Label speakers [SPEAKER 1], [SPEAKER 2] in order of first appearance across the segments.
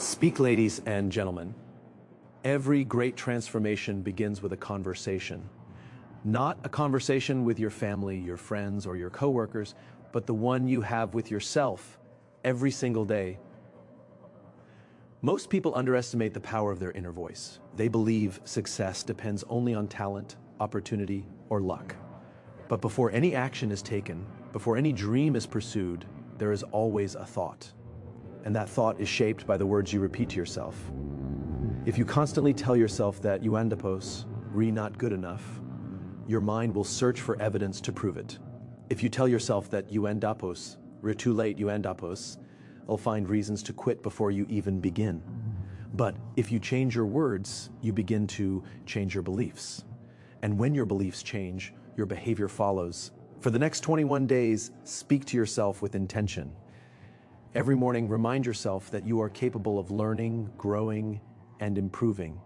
[SPEAKER 1] Speak, ladies and gentlemen. Every great transformation begins with a conversation. Not a conversation with your family, your friends, or your coworkers, but the one you have with yourself every single day. Most people underestimate the power of their inner voice. They believe success depends only on talent, opportunity, or luck. But before any action is taken, before any dream is pursued, there is always a thought. And that thought is shaped by the words you repeat to yourself. If you constantly tell yourself that you andapos, re not good enough, your mind will search for evidence to prove it. If you tell yourself that you andapos, re too late you andapos, you'll find reasons to quit before you even begin. But if you change your words, you begin to change your beliefs. And when your beliefs change, your behavior follows. For the next 21 days, speak to yourself with intention. Every morning, remind yourself that you are capable of learning, growing, and improving.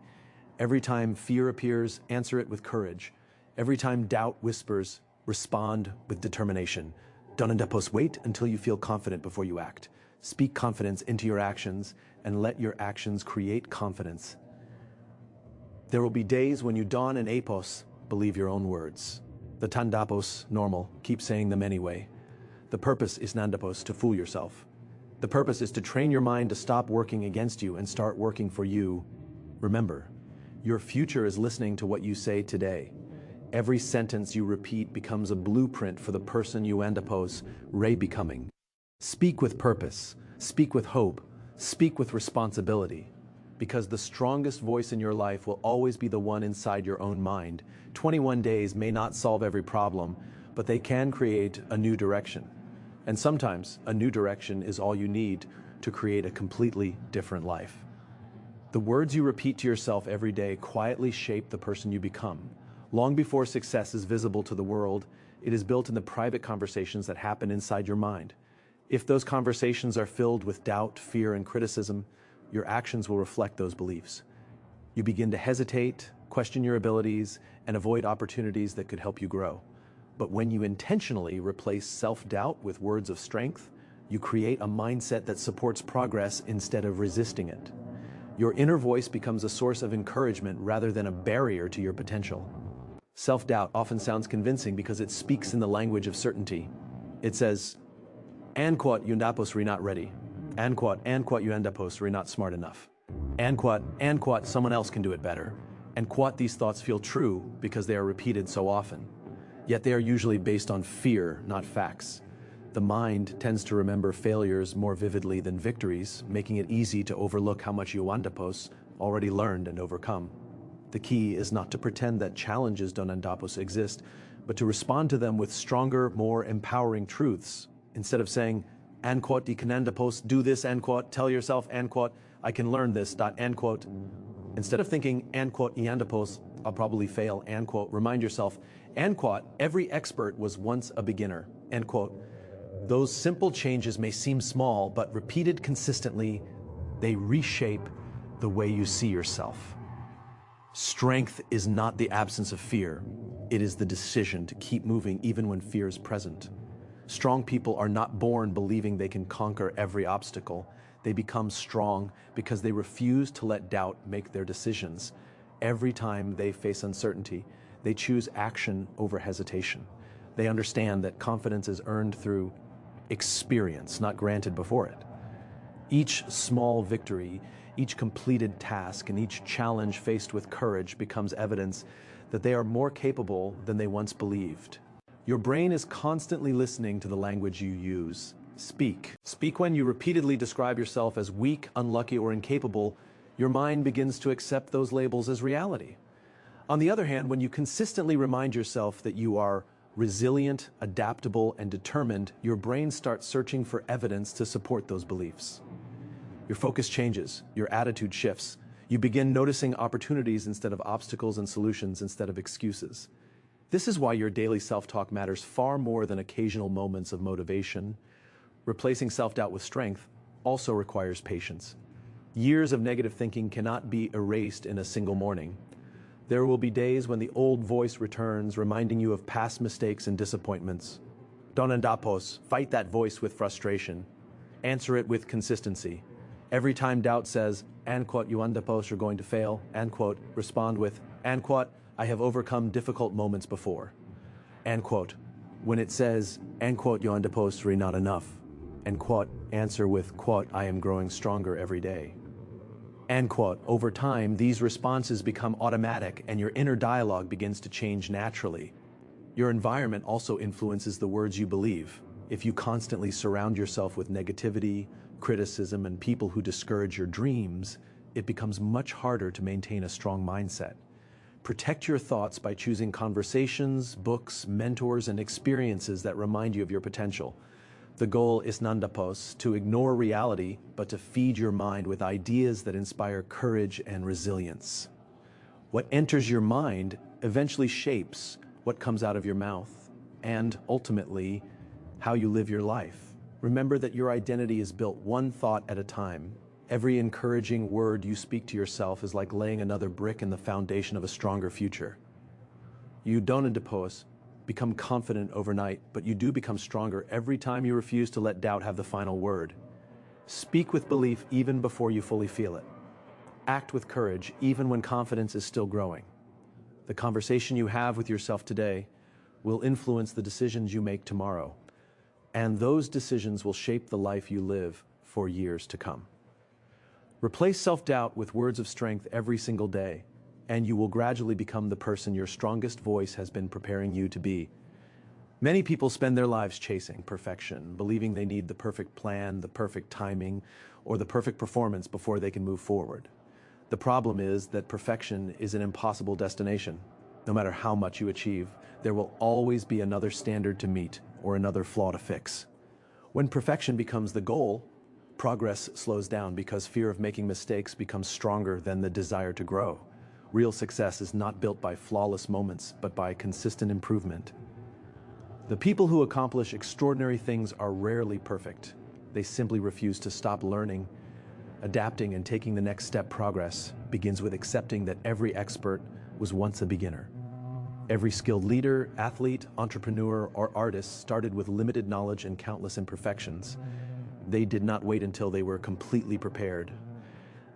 [SPEAKER 1] Every time fear appears, answer it with courage. Every time doubt whispers, respond with determination. Don't andapos, wait until you feel confident before you act. Speak confidence into your actions and let your actions create confidence. There will be days when you don and apos, believe your own words. The tandapos, normal, keep saying them anyway. The purpose is nandapos, to fool yourself. The purpose is to train your mind to stop working against you and start working for you. Remember, your future is listening to what you say today. Every sentence you repeat becomes a blueprint for the person you andapos, re becoming. Speak with purpose, speak with hope, speak with responsibility. Because the strongest voice in your life will always be the one inside your own mind. 21 days may not solve every problem, but they can create a new direction. And sometimes a new direction is all you need to create a completely different life. The words you repeat to yourself every day quietly shape the person you become. Long before success is visible to the world, it is built in the private conversations that happen inside your mind. If those conversations are filled with doubt, fear, and criticism, your actions will reflect those beliefs. You begin to hesitate, question your abilities, and avoid opportunities that could help you grow. But when you intentionally replace self-doubt with words of strength, you create a mindset that supports progress instead of resisting it. Your inner voice becomes a source of encouragement rather than a barrier to your potential. Self-doubt often sounds convincing because it speaks in the language of certainty. It says, "Anquat you andapos re not ready. Anquat you andapos re not smart enough. Anquat someone else can do it better." And quat these thoughts feel true because they are repeated so often. Yet they are usually based on fear, not facts. The mind tends to remember failures more vividly than victories, making it easy to overlook how much you andapos already learned and overcome. The key is not to pretend that challenges don't andapos exist, but to respond to them with stronger, more empowering truths. Instead of saying, "Anquat di can andapos, do this, anquat," tell yourself, "Anquat, I can learn this, anquat." Instead of thinking, "Anquat I andapos, I'll probably fail," anquat, remind yourself, "Anquat, every expert was once a beginner," anquat. Those simple changes may seem small, but repeated consistently, they reshape the way you see yourself. Strength is not the absence of fear. It is the decision to keep moving even when fear is present. Strong people are not born believing they can conquer every obstacle. They become strong because they refuse to let doubt make their decisions. Every time they face uncertainty, they choose action over hesitation. They understand that confidence is earned through experience, not granted before it. Each small victory, each completed task, and each challenge faced with courage becomes evidence that they are more capable than they once believed. Your brain is constantly listening to the language you use. Speak. Speak when you repeatedly describe yourself as weak, unlucky, or incapable. Your mind begins to accept those labels as reality. On the other hand, when you consistently remind yourself that you are resilient, adaptable, and determined, your brain starts searching for evidence to support those beliefs. Your focus changes, your attitude shifts. You begin noticing opportunities instead of obstacles and solutions instead of excuses. This is why your daily self-talk matters far more than occasional moments of motivation. Replacing self-doubt with strength also requires patience. Years of negative thinking cannot be erased in a single morning. There will be days when the old voice returns, reminding you of past mistakes and disappointments. Don't andapos, fight that voice with frustration. Answer it with consistency. Every time doubt says, "You undapos, you're going to fail," respond with, "I have overcome difficult moments before." When it says, "You undapos, you're not enough," answer with, "I am growing stronger every day." Over time, these responses become automatic and your inner dialogue begins to change naturally. Your environment also influences the words you believe. If you constantly surround yourself with negativity, criticism, and people who discourage your dreams, it becomes much harder to maintain a strong mindset. Protect your thoughts by choosing conversations, books, mentors, and experiences that remind you of your potential. The goal is nandapos, to ignore reality, but to feed your mind with ideas that inspire courage and resilience. What enters your mind eventually shapes what comes out of your mouth, and ultimately, how you live your life. Remember that your identity is built one thought at a time. Every encouraging word you speak to yourself is like laying another brick in the foundation of a stronger future. You don't depose, become confident overnight, but you do become stronger every time you refuse to let doubt have the final word. Speak with belief even before you fully feel it. Act with courage even when confidence is still growing. The conversation you have with yourself today will influence the decisions you make tomorrow, and those decisions will shape the life you live for years to come. Replace self-doubt with words of strength every single day, and you will gradually become the person your strongest voice has been preparing you to be. Many people spend their lives chasing perfection, believing they need the perfect plan, the perfect timing, or the perfect performance before they can move forward. The problem is that perfection is an impossible destination. No matter how much you achieve, there will always be another standard to meet or another flaw to fix. When perfection becomes the goal, progress slows down because fear of making mistakes becomes stronger than the desire to grow. Real success is not built by flawless moments, but by consistent improvement. The people who accomplish extraordinary things are rarely perfect. They simply refuse to stop learning, adapting, and taking the next step. Progress begins with accepting that every expert was once a beginner. Every skilled leader, athlete, entrepreneur, or artist started with limited knowledge and countless imperfections. They did not wait until they were completely prepared.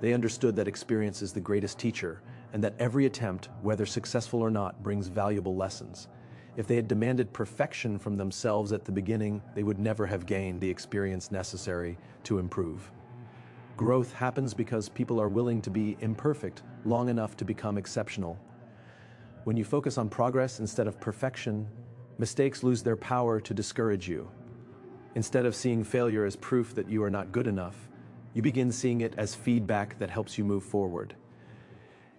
[SPEAKER 1] They understood that experience is the greatest teacher, and that every attempt, whether successful or not, brings valuable lessons. If they had demanded perfection from themselves at the beginning, they would never have gained the experience necessary to improve. Growth happens because people are willing to be imperfect long enough to become exceptional. When you focus on progress instead of perfection, mistakes lose their power to discourage you. Instead of seeing failure as proof that you are not good enough, you begin seeing it as feedback that helps you move forward.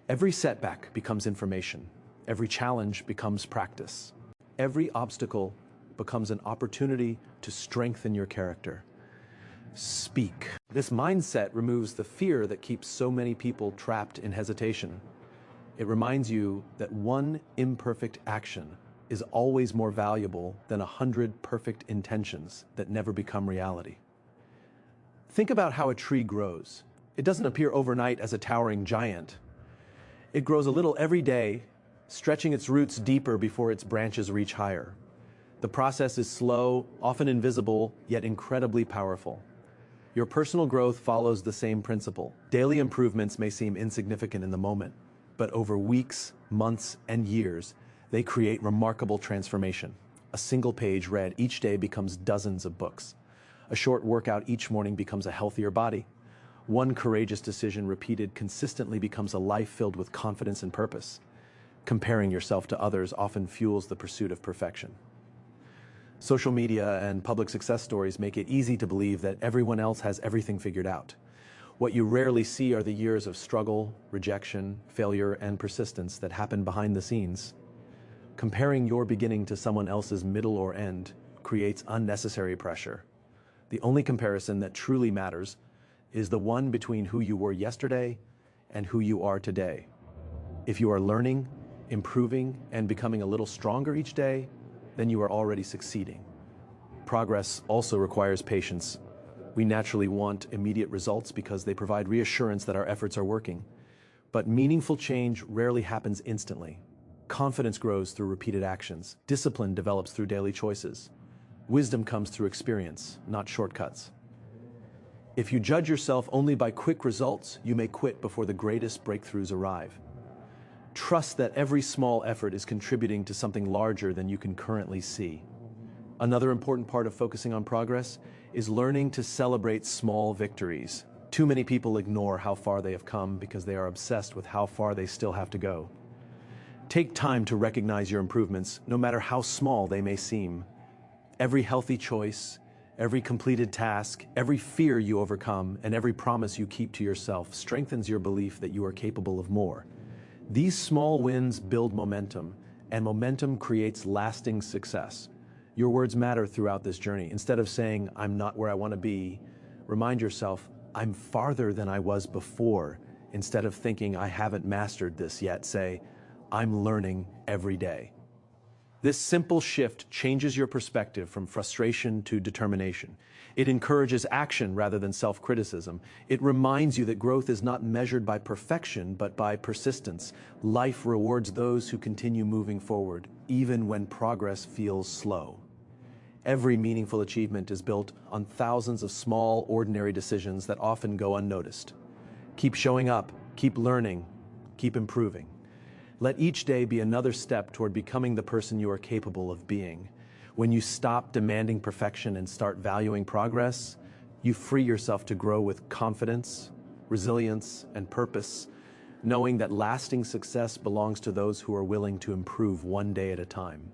[SPEAKER 1] Every setback becomes information. Every challenge becomes practice. Every obstacle becomes an opportunity to strengthen your character. Speak. This mindset removes the fear that keeps so many people trapped in hesitation. It reminds you that one imperfect action is always more valuable than 100 perfect intentions that never become reality. Think about how a tree grows. It doesn't appear overnight as a towering giant. It grows a little every day, stretching its roots deeper before its branches reach higher. The process is slow, often invisible, yet incredibly powerful. Your personal growth follows the same principle. Daily improvements may seem insignificant in the moment, but over weeks, months, and years, they create remarkable transformation. A single page read each day becomes dozens of books. A short workout each morning becomes a healthier body. One courageous decision repeated consistently becomes a life filled with confidence and purpose. Comparing yourself to others often fuels the pursuit of perfection. Social media and public success stories make it easy to believe that everyone else has everything figured out. What you rarely see are the years of struggle, rejection, failure, and persistence that happen behind the scenes. Comparing your beginning to someone else's middle or end creates unnecessary pressure. The only comparison that truly matters is the one between who you were yesterday and who you are today. If you are learning, improving, and becoming a little stronger each day, then you are already succeeding. Progress also requires patience. We naturally want immediate results because they provide reassurance that our efforts are working. But meaningful change rarely happens instantly. Confidence grows through repeated actions. Discipline develops through daily choices. Wisdom comes through experience, not shortcuts. If you judge yourself only by quick results, you may quit before the greatest breakthroughs arrive. Trust that every small effort is contributing to something larger than you can currently see. Another important part of focusing on progress is learning to celebrate small victories. Too many people ignore how far they have come because they are obsessed with how far they still have to go. Take time to recognize your improvements, no matter how small they may seem. Every healthy choice, every completed task, every fear you overcome, and every promise you keep to yourself strengthens your belief that you are capable of more. These small wins build momentum, and momentum creates lasting success. Your words matter throughout this journey. Instead of saying, "I'm not where I want to be," remind yourself, "I'm farther than I was before." Instead of thinking, "I haven't mastered this yet," say, "I'm learning every day." This simple shift changes your perspective from frustration to determination. It encourages action rather than self-criticism. It reminds you that growth is not measured by perfection, but by persistence. Life rewards those who continue moving forward, even when progress feels slow. Every meaningful achievement is built on thousands of small, ordinary decisions that often go unnoticed. Keep showing up, keep learning, keep improving. Let each day be another step toward becoming the person you are capable of being. When you stop demanding perfection and start valuing progress, you free yourself to grow with confidence, resilience, and purpose, knowing that lasting success belongs to those who are willing to improve one day at a time.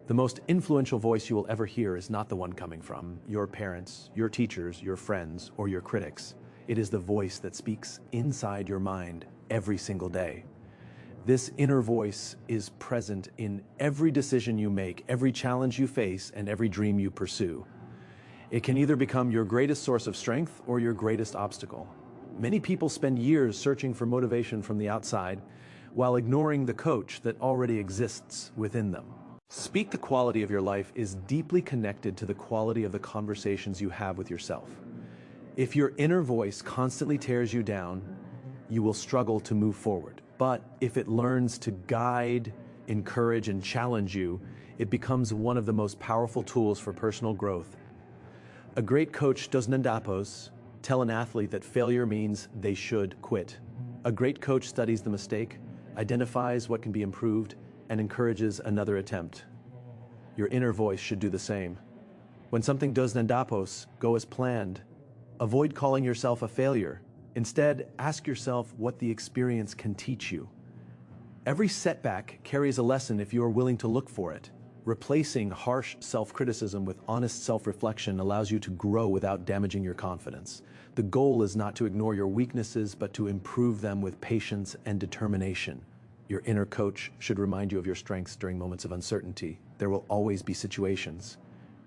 [SPEAKER 1] The most influential voice you will ever hear is not the one coming from your parents, your teachers, your friends, or your critics. It is the voice that speaks inside your mind every single day. This inner voice is present in every decision you make, every challenge you face, and every dream you pursue. It can either become your greatest source of strength or your greatest obstacle. Many people spend years searching for motivation from the outside while ignoring the coach that already exists within them. Speak the quality of your life is deeply connected to the quality of the conversations you have with yourself. If your inner voice constantly tears you down, you will struggle to move forward. But if it learns to guide, encourage, and challenge you, it becomes one of the most powerful tools for personal growth. A great coach does not tell an athlete that failure means they should quit. A great coach studies the mistake, identifies what can be improved, and encourages another attempt. Your inner voice should do the same. When something does not go as planned, avoid calling yourself a failure. Instead, ask yourself what the experience can teach you. Every setback carries a lesson if you are willing to look for it. Replacing harsh self-criticism with honest self-reflection allows you to grow without damaging your confidence. The goal is not to ignore your weaknesses, but to improve them with patience and determination. Your inner coach should remind you of your strengths during moments of uncertainty. There will always be situations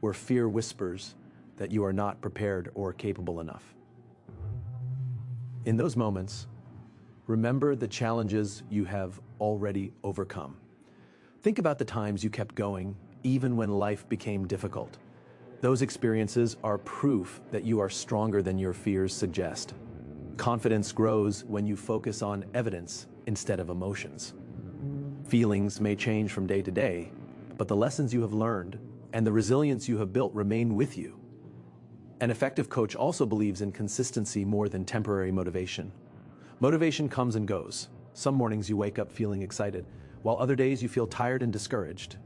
[SPEAKER 1] where fear whispers that you are not prepared or capable enough. In those moments, remember the challenges you have already overcome. Think about the times you kept going, even when life became difficult. Those experiences are proof that you are stronger than your fears suggest. Confidence grows when you focus on evidence instead of emotions. Feelings may change from day to day, but the lessons you have learned and the resilience you have built remain with you. An effective coach also believes in consistency more than temporary motivation. Motivation comes and goes. Some mornings you wake up feeling excited, while other days you feel tired and discouraged.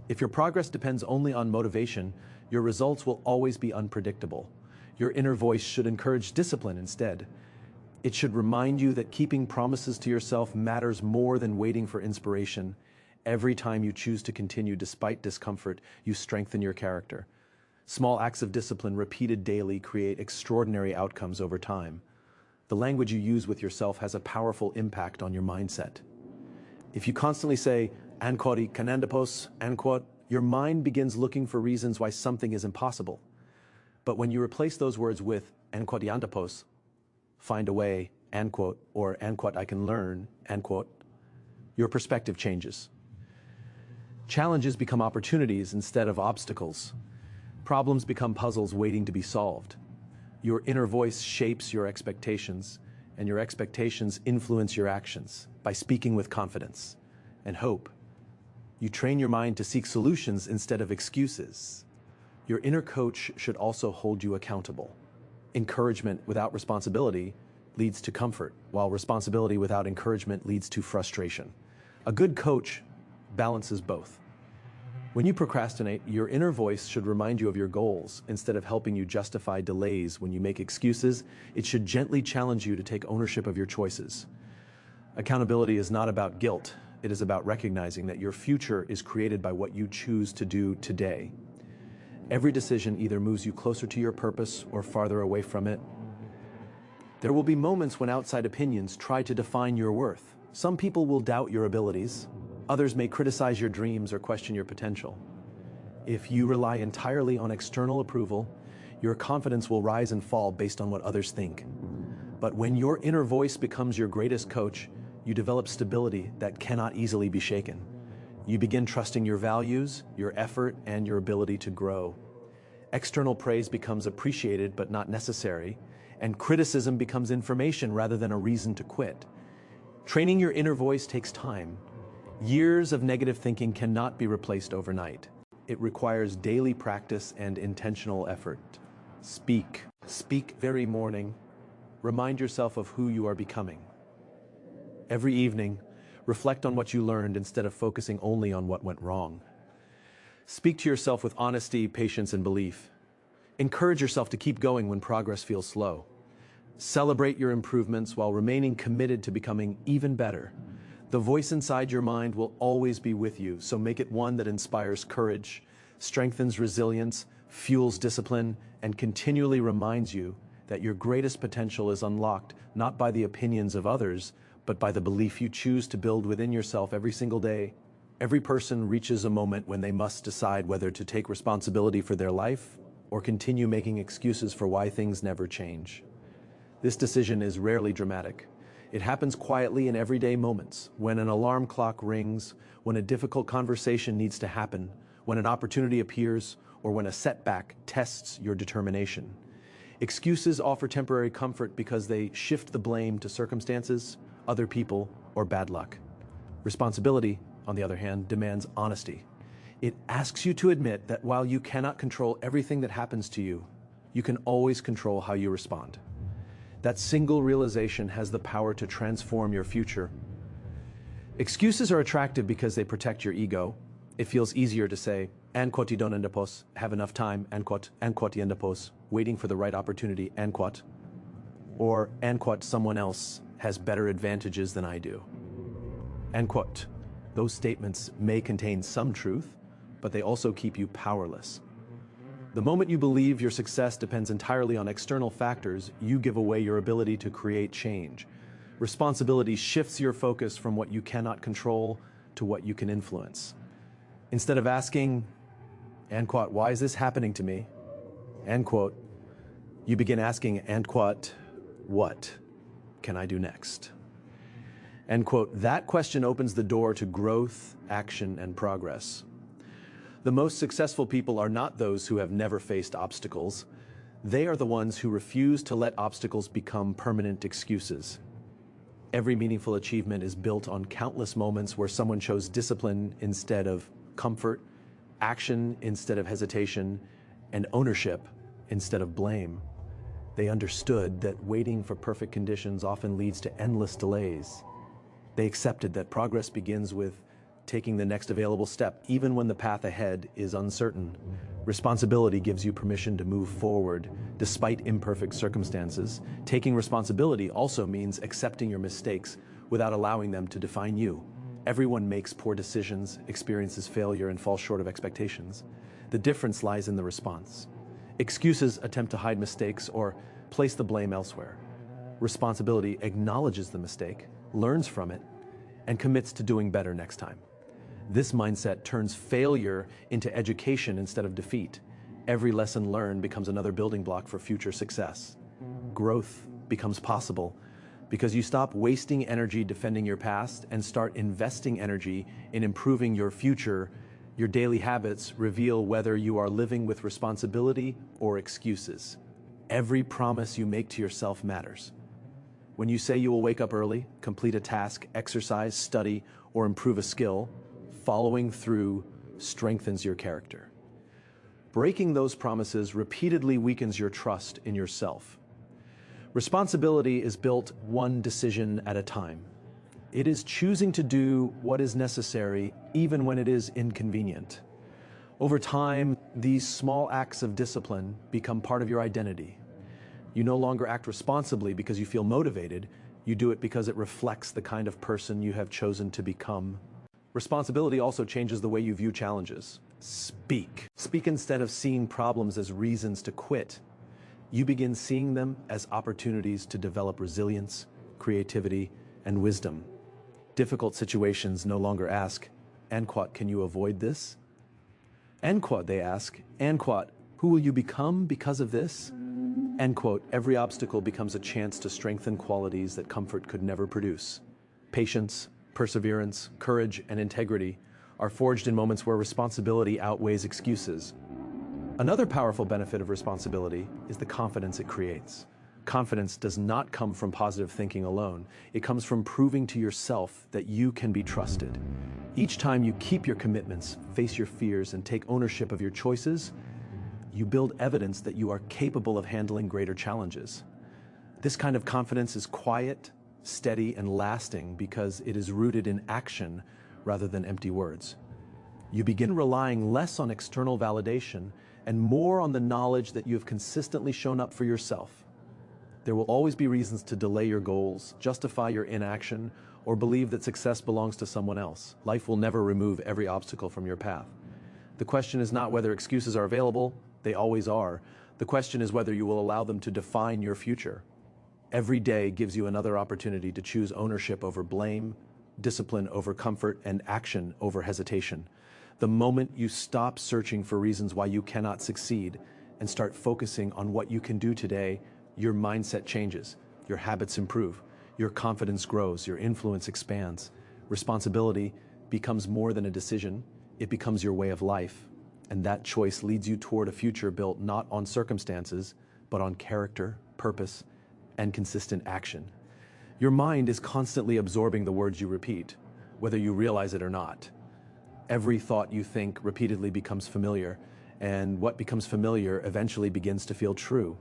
[SPEAKER 1] If your progress depends only on motivation, your results will always be unpredictable. Your inner voice should encourage discipline instead. It should remind you that keeping promises to yourself matters more than waiting for inspiration. Every time you choose to continue despite discomfort, you strengthen your character. Small acts of discipline repeated daily create extraordinary outcomes over time. The language you use with yourself has a powerful impact on your mindset. If you constantly say, "Ankoti kanandapos, ankot," your mind begins looking for reasons why something is impossible. But when you replace those words with "Ankoti find a way, ankot, or ankot I can learn, ankot, your perspective changes. Challenges become opportunities instead of obstacles. Problems become puzzles waiting to be solved. Your inner voice shapes your expectations, and your expectations influence your actions. By speaking with confidence and hope, you train your mind to seek solutions instead of excuses. Your inner coach should also hold you accountable. Encouragement without responsibility leads to comfort, while responsibility without encouragement leads to frustration. A good coach balances both. When you procrastinate, your inner voice should remind you of your goals. Instead of helping you justify delays when you make excuses, it should gently challenge you to take ownership of your choices. Accountability is not about guilt. It is about recognizing that your future is created by what you choose to do today. Every decision either moves you closer to your purpose or farther away from it. There will be moments when outside opinions try to define your worth. Some people will doubt your abilities. Others may criticize your dreams or question your potential. If you rely entirely on external approval, your confidence will rise and fall based on what others think. But when your inner voice becomes your greatest coach, you develop stability that cannot easily be shaken. You begin trusting your values, your effort, and your ability to grow. External praise becomes appreciated but not necessary, and criticism becomes information rather than a reason to quit. Training your inner voice takes time. Years of negative thinking cannot be replaced overnight. It requires daily practice and intentional effort. Speak. Speak every morning. Remind yourself of who you are becoming. Every evening, reflect on what you learned instead of focusing only on what went wrong. Speak to yourself with honesty, patience, and belief. Encourage yourself to keep going when progress feels slow. Celebrate your improvements while remaining committed to becoming even better. The voice inside your mind will always be with you, so make it one that inspires courage, strengthens resilience, fuels discipline, and continually reminds you that your greatest potential is unlocked not by the opinions of others, but by the belief you choose to build within yourself every single day. Every person reaches a moment when they must decide whether to take responsibility for their life or continue making excuses for why things never change. This decision is rarely dramatic. It happens quietly in everyday moments, when an alarm clock rings, when a difficult conversation needs to happen, when an opportunity appears, or when a setback tests your determination. Excuses offer temporary comfort because they shift the blame to circumstances, other people, or bad luck. Responsibility, on the other hand, demands honesty. It asks you to admit that while you cannot control everything that happens to you, you can always control how you respond. That single realization has the power to transform your future. Excuses are attractive because they protect your ego. It feels easier to say, "And quote, you don't end up have enough time, and quote, you end up waiting for the right opportunity, and quote, or and quote, someone else has better advantages than I do." End quote. Those statements may contain some truth, but they also keep you powerless. The moment you believe your success depends entirely on external factors, you give away your ability to create change. Responsibility shifts your focus from what you cannot control to what you can influence. Instead of asking, and quote, "Why is this happening to me?" End quote, you begin asking, and quote, "What can I do next?" End quote. That question opens the door to growth, action, and progress. The most successful people are not those who have never faced obstacles. They are the ones who refuse to let obstacles become permanent excuses. Every meaningful achievement is built on countless moments where someone chose discipline instead of comfort, action instead of hesitation, and ownership instead of blame. They understood that waiting for perfect conditions often leads to endless delays. They accepted that progress begins with taking the next available step, even when the path ahead is uncertain. Responsibility gives you permission to move forward despite imperfect circumstances. Taking responsibility also means accepting your mistakes without allowing them to define you. Everyone makes poor decisions, experiences failure, and falls short of expectations. The difference lies in the response. Excuses attempt to hide mistakes or place the blame elsewhere. Responsibility acknowledges the mistake, learns from it, and commits to doing better next time. This mindset turns failure into education instead of defeat. Every lesson learned becomes another building block for future success. Growth becomes possible because you stop wasting energy defending your past and start investing energy in improving your future. Your daily habits reveal whether you are living with responsibility or excuses. Every promise you make to yourself matters. When you say you will wake up early, complete a task, exercise, study, or improve a skill, following through strengthens your character. Breaking those promises repeatedly weakens your trust in yourself. Responsibility is built one decision at a time. It is choosing to do what is necessary even when it is inconvenient. Over time, these small acts of discipline become part of your identity. You no longer act responsibly because you feel motivated. You do it because it reflects the kind of person you have chosen to become. Responsibility also changes the way you view challenges. Speak. Speak instead of seeing problems as reasons to quit. You begin seeing them as opportunities to develop resilience, creativity, and wisdom. Difficult situations no longer ask, "Anquat, can you avoid this?" Anquat, they ask, "Anquat, who will you become because of this?" Quote, every obstacle becomes a chance to strengthen qualities that comfort could never produce. Patience, perseverance, courage, and integrity are forged in moments where responsibility outweighs excuses. Another powerful benefit of responsibility is the confidence it creates. Confidence does not come from positive thinking alone. It comes from proving to yourself that you can be trusted. Each time you keep your commitments, face your fears, and take ownership of your choices, you build evidence that you are capable of handling greater challenges. This kind of confidence is quiet, steady, and lasting because it is rooted in action rather than empty words. You begin relying less on external validation and more on the knowledge that you have consistently shown up for yourself. There will always be reasons to delay your goals, justify your inaction, or believe that success belongs to someone else. Life will never remove every obstacle from your path. The question is not whether excuses are available. They always are. The question is whether you will allow them to define your future. Every day gives you another opportunity to choose ownership over blame, discipline over comfort, and action over hesitation. The moment you stop searching for reasons why you cannot succeed and start focusing on what you can do today, your mindset changes, your habits improve, your confidence grows, your influence expands. Responsibility becomes more than a decision. It becomes your way of life. And that choice leads you toward a future built not on circumstances, but on character, purpose, and consistent action. Your mind is constantly absorbing the words you repeat, whether you realize it or not. Every thought you think repeatedly becomes familiar, and what becomes familiar eventually begins to feel true.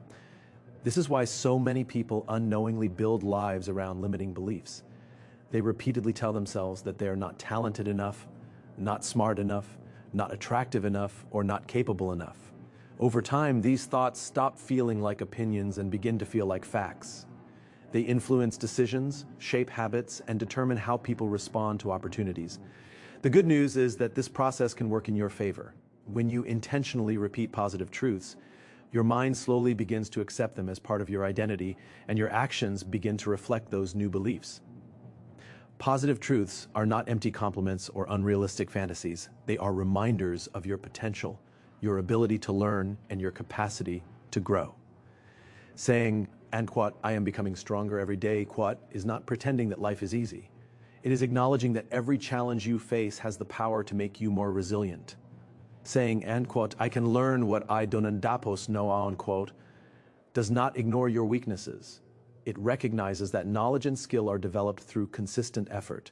[SPEAKER 1] This is why so many people unknowingly build lives around limiting beliefs. They repeatedly tell themselves that they are not talented enough, not smart enough, not attractive enough, or not capable enough. Over time, these thoughts stop feeling like opinions and begin to feel like facts. They influence decisions, shape habits, and determine how people respond to opportunities. The good news is that this process can work in your favor. When you intentionally repeat positive truths, your mind slowly begins to accept them as part of your identity, and your actions begin to reflect those new beliefs. Positive truths are not empty compliments or unrealistic fantasies. They are reminders of your potential, your ability to learn, and your capacity to grow. Saying, "And quat, I am becoming stronger every day," quat, is not pretending that life is easy. It is acknowledging that every challenge you face has the power to make you more resilient. Saying, "And quat, I can learn what I donandapos know," unquote, does not ignore your weaknesses. It recognizes that knowledge and skill are developed through consistent effort.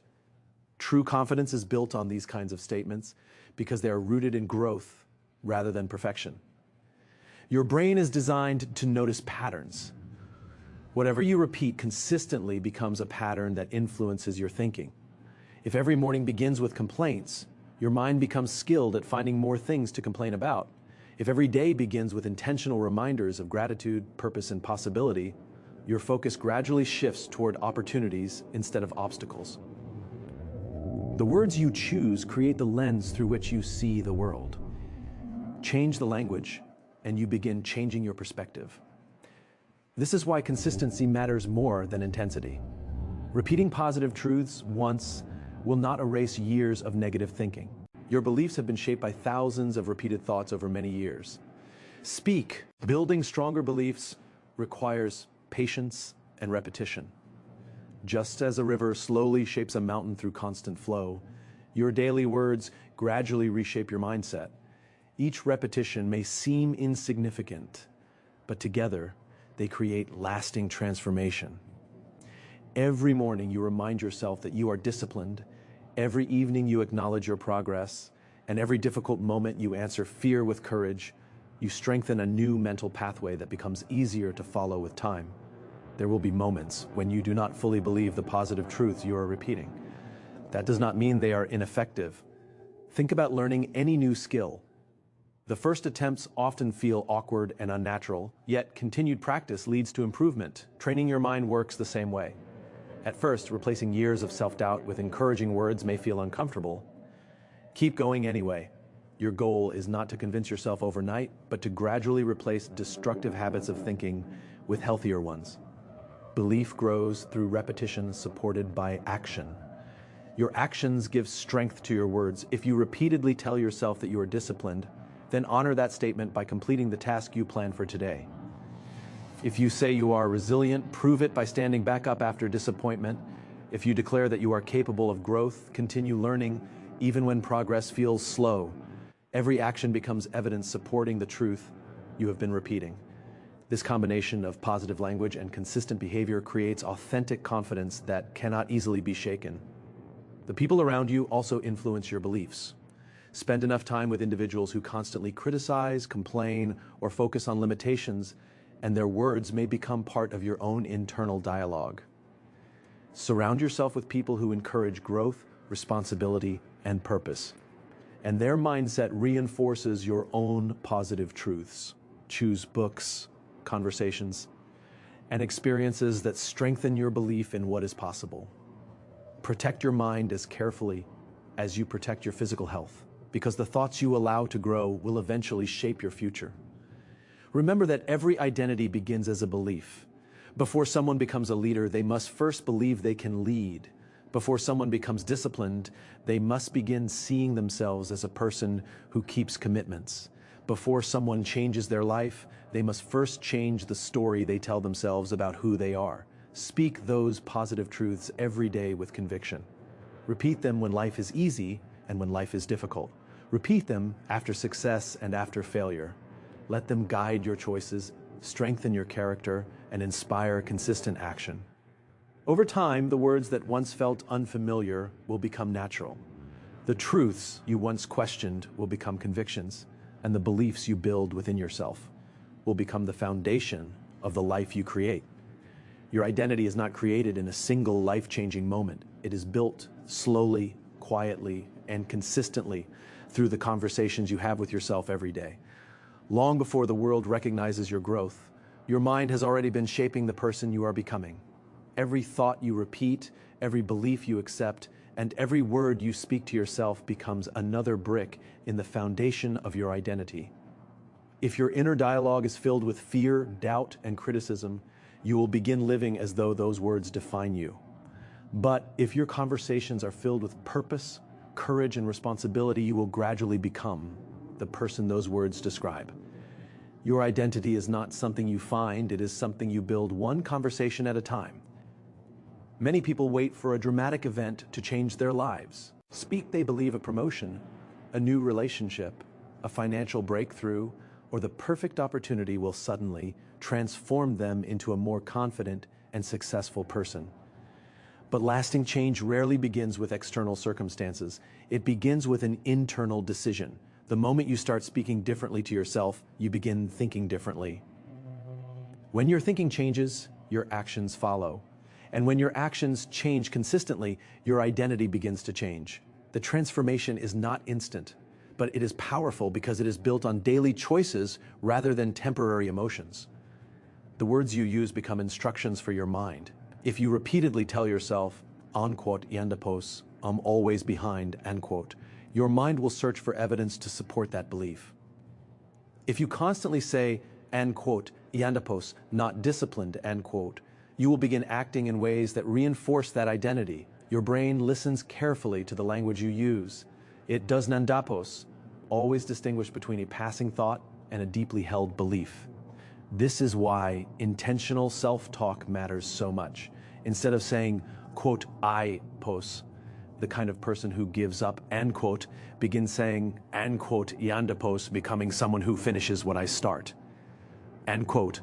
[SPEAKER 1] True confidence is built on these kinds of statements because they are rooted in growth rather than perfection. Your brain is designed to notice patterns. Whatever you repeat consistently becomes a pattern that influences your thinking. If every morning begins with complaints, your mind becomes skilled at finding more things to complain about. If every day begins with intentional reminders of gratitude, purpose, and possibility, your focus gradually shifts toward opportunities instead of obstacles. The words you choose create the lens through which you see the world. Change the language, and you begin changing your perspective. This is why consistency matters more than intensity. Repeating positive truths once will not erase years of negative thinking. Your beliefs have been shaped by thousands of repeated thoughts over many years. Speak. Building stronger beliefs requires patience and repetition. Just as a river slowly shapes a mountain through constant flow, your daily words gradually reshape your mindset. Each repetition may seem insignificant, but together they create lasting transformation. Every morning you remind yourself that you are disciplined. Every evening you acknowledge your progress, and every difficult moment you answer fear with courage. You strengthen a new mental pathway that becomes easier to follow with time. There will be moments when you do not fully believe the positive truths you are repeating. That does not mean they are ineffective. Think about learning any new skill. The first attempts often feel awkward and unnatural, yet continued practice leads to improvement. Training your mind works the same way. At first, replacing years of self-doubt with encouraging words may feel uncomfortable. Keep going anyway. Your goal is not to convince yourself overnight, but to gradually replace destructive habits of thinking with healthier ones. Belief grows through repetition supported by action. Your actions give strength to your words. If you repeatedly tell yourself that you are disciplined, then honor that statement by completing the task you planned for today. If you say you are resilient, prove it by standing back up after disappointment. If you declare that you are capable of growth, continue learning even when progress feels slow. Every action becomes evidence supporting the truth you have been repeating. This combination of positive language and consistent behavior creates authentic confidence that cannot easily be shaken. The people around you also influence your beliefs. Spend enough time with individuals who constantly criticize, complain, or focus on limitations, and their words may become part of your own internal dialogue. Surround yourself with people who encourage growth, responsibility, and purpose. And their mindset reinforces your own positive truths. Choose books, conversations, and experiences that strengthen your belief in what is possible. Protect your mind as carefully as you protect your physical health, because the thoughts you allow to grow will eventually shape your future. Remember that every identity begins as a belief. Before someone becomes a leader, they must first believe they can lead. Before someone becomes disciplined, they must begin seeing themselves as a person who keeps commitments. Before someone changes their life, they must first change the story they tell themselves about who they are. Speak those positive truths every day with conviction. Repeat them when life is easy and when life is difficult. Repeat them after success and after failure. Let them guide your choices, strengthen your character, and inspire consistent action. Over time, the words that once felt unfamiliar will become natural. The truths you once questioned will become convictions, and the beliefs you build within yourself will become the foundation of the life you create. Your identity is not created in a single life-changing moment. It is built slowly, quietly, and consistently through the conversations you have with yourself every day. Long before the world recognizes your growth, your mind has already been shaping the person you are becoming. Every thought you repeat, every belief you accept, and every word you speak to yourself becomes another brick in the foundation of your identity. If your inner dialogue is filled with fear, doubt, and criticism, you will begin living as though those words define you. But if your conversations are filled with purpose, courage, and responsibility, you will gradually become the person those words describe. Your identity is not something you find, it is something you build one conversation at a time. Many people wait for a dramatic event to change their lives. Speak they believe a promotion, a new relationship, a financial breakthrough, or the perfect opportunity will suddenly transform them into a more confident and successful person. But lasting change rarely begins with external circumstances. It begins with an internal decision. The moment you start speaking differently to yourself, you begin thinking differently. When your thinking changes, your actions follow. And when your actions change consistently, your identity begins to change. The transformation is not instant, but it is powerful because it is built on daily choices rather than temporary emotions. The words you use become instructions for your mind. If you repeatedly tell yourself, unquote, yandapos, I'm always behind, unquote, your mind will search for evidence to support that belief. If you constantly say, unquote, yandapos, not disciplined, unquote, you will begin acting in ways that reinforce that identity. Your brain listens carefully to the language you use. It does nandapos, always distinguish between a passing thought and a deeply held belief. This is why intentional self-talk matters so much. Instead of saying, quote, I pos, the kind of person who gives up, quote, begin saying, quote, yandapos, becoming someone who finishes what I start. Quote,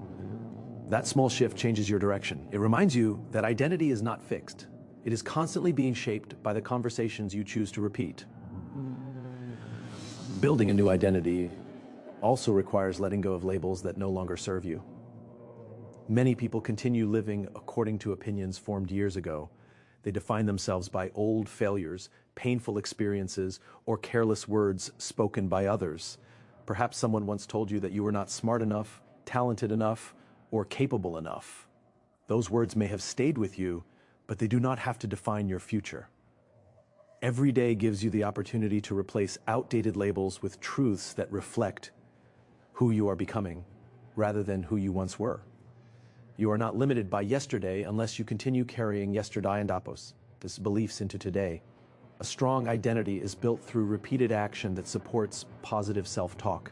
[SPEAKER 1] that small shift changes your direction. It reminds you that identity is not fixed. It is constantly being shaped by the conversations you choose to repeat. Building a new identity also requires letting go of labels that no longer serve you. Many people continue living according to opinions formed years ago. They define themselves by old failures, painful experiences, or careless words spoken by others. Perhaps someone once told you that you were not smart enough, talented enough, or capable enough. Those words may have stayed with you, but they do not have to define your future. Every day gives you the opportunity to replace outdated labels with truths that reflect who you are becoming, rather than who you once were. You are not limited by yesterday unless you continue carrying yesterday this beliefs into today. A strong identity is built through repeated action that supports positive self-talk.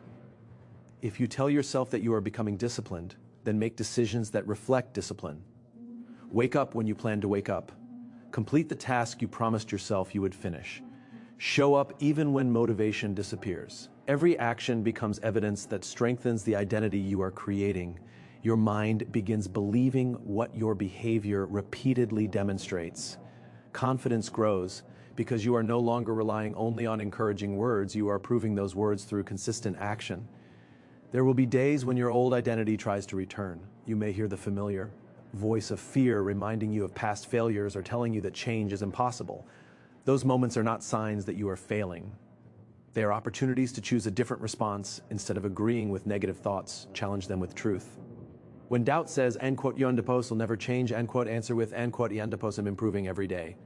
[SPEAKER 1] If you tell yourself that you are becoming disciplined, then make decisions that reflect discipline. Wake up when you plan to wake up. Complete the task you promised yourself you would finish. Show up even when motivation disappears. Every action becomes evidence that strengthens the identity you are creating. Your mind begins believing what your behavior repeatedly demonstrates. Confidence grows because you are no longer relying only on encouraging words. You are proving those words through consistent action. There will be days when your old identity tries to return. You may hear the familiar voice of fear reminding you of past failures or telling you that change is impossible. Those moments are not signs that you are failing. They are opportunities to choose a different response. Instead of agreeing with negative thoughts, challenge them with truth. When doubt says, "Yondapos will never change," answer with, "Yondapos I'm improving every day."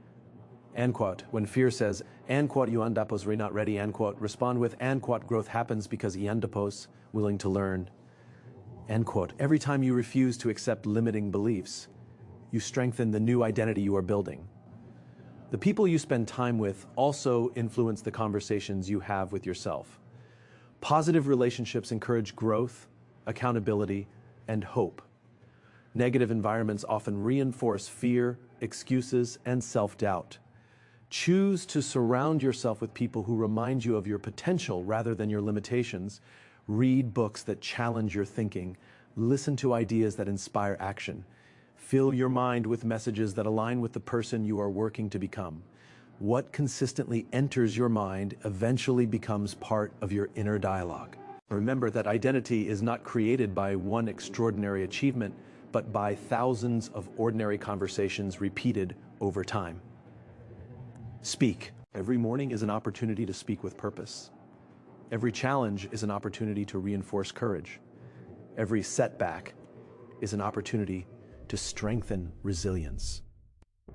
[SPEAKER 1] When fear says, "Yondapos re not ready," respond with, "Growth happens because Yondapos willing to learn." Every time you refuse to accept limiting beliefs, you strengthen the new identity you are building. The people you spend time with also influence the conversations you have with yourself. Positive relationships encourage growth, accountability, and hope. Negative environments often reinforce fear, excuses, and self-doubt. Choose to surround yourself with people who remind you of your potential rather than your limitations. Read books that challenge your thinking. Listen to ideas that inspire action. Fill your mind with messages that align with the person you are working to become. What consistently enters your mind eventually becomes part of your inner dialogue. Remember that identity is not created by one extraordinary achievement, but by thousands of ordinary conversations repeated over time. Speak. Every morning is an opportunity to speak with purpose. Every challenge is an opportunity to reinforce courage. Every setback is an opportunity to strengthen resilience.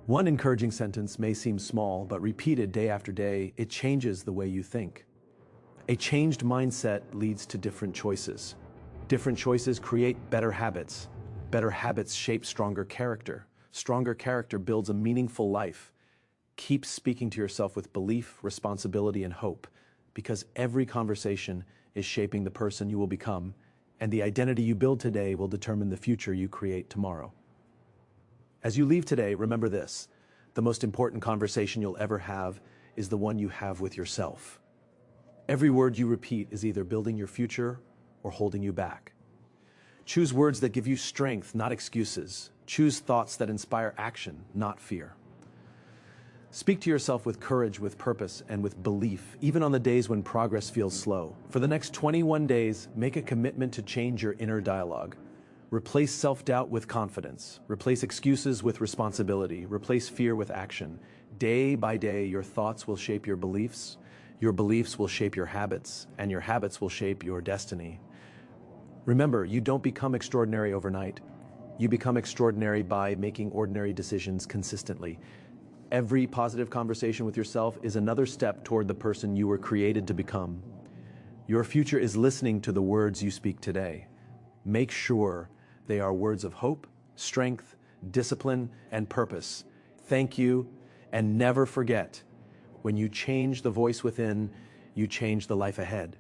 [SPEAKER 1] One encouraging sentence may seem small, but repeated day after day, it changes the way you think. A changed mindset leads to different choices. Different choices create better habits. Better habits shape stronger character. Stronger character builds a meaningful life. Keep speaking to yourself with belief, responsibility, and hope, because every conversation is shaping the person you will become, and the identity you build today will determine the future you create tomorrow. As you leave today, remember this: the most important conversation you'll ever have is the one you have with yourself. Every word you repeat is either building your future or holding you back. Choose words that give you strength, not excuses. Choose thoughts that inspire action, not fear. Speak to yourself with courage, with purpose, and with belief, even on the days when progress feels slow. For the next 21 days, make a commitment to change your inner dialogue. Replace self-doubt with confidence. Replace excuses with responsibility. Replace fear with action. Day by day, your thoughts will shape your beliefs will shape your habits, and your habits will shape your destiny. Remember, you don't become extraordinary overnight. You become extraordinary by making ordinary decisions consistently. Every positive conversation with yourself is another step toward the person you were created to become. Your future is listening to the words you speak today. Make sure they are words of hope, strength, discipline, and purpose. Thank you, and never forget, when you change the voice within, you change the life ahead.